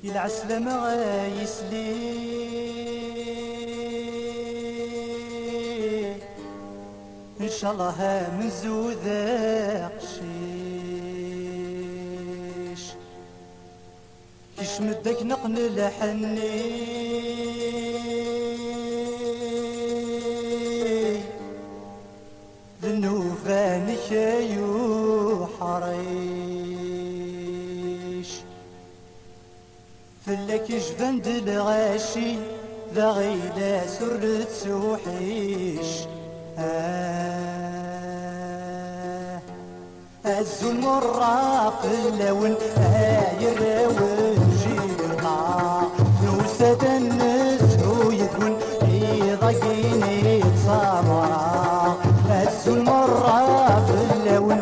العسلامة غايسلي إن شاء الله من زوذا قشيش كيش مدك نقن لحني ذنوفانك يو حريش فلك جبند الغاشي ذا غيلا سرت سوحيش هزو المرة في اللون يراون جيرنا نوسد النسو يدون يضاقيني تصامرا هزو المرة في اللون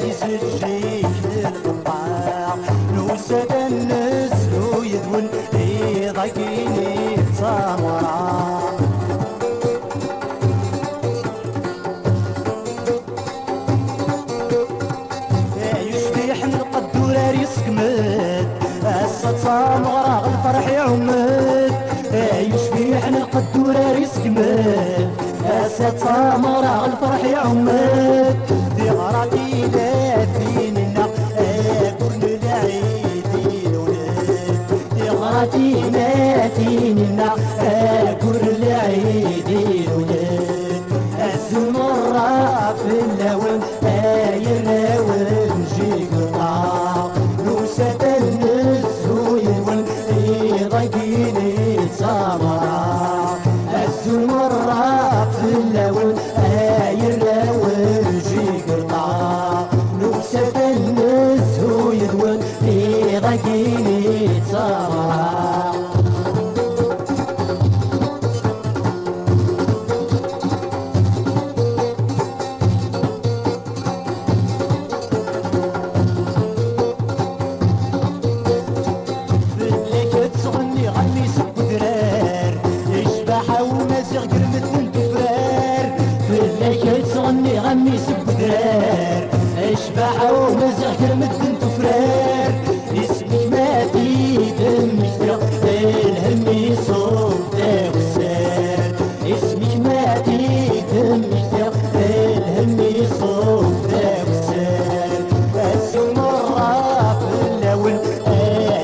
يزجيك للقطاع نوسد النسو يدون يضاقيني تصامرا صامغرا الفرح يعمد يشبيح القدورة ريسكمل أسد صامغرا الفرح يعمد دي غراتي لا فينا كل العيدين ولد دي غراتي لا فينا كل العيدين ولد الزمرة في اللون يراون جيقطع نوسة ضايقيني سمرا الزمرة في اللون يراون جيقطع نوسة النسو يدون ضايقيني سمرا غمي سبدرار اشبع ومزح كلمة بنت فرار اسمك ماتي دمك الهم يصوب وسار اسمك ماتي دمك الهم يصوب وسار الزمرة في اللون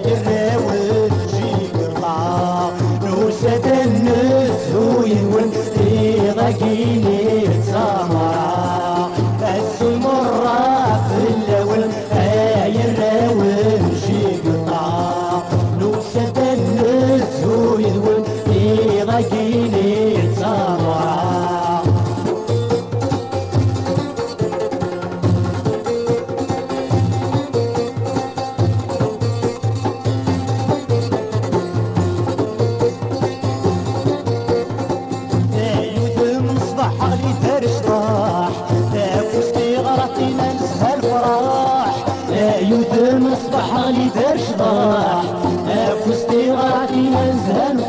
يراون جيقطع نوسة النسو ينون ضايقيني سمرا الزمرة في اللون يراون جيقطع نوسة النسو يدون ضايقيني سمرا يودم اصبح لي درش ضاح فستي غادي ننزل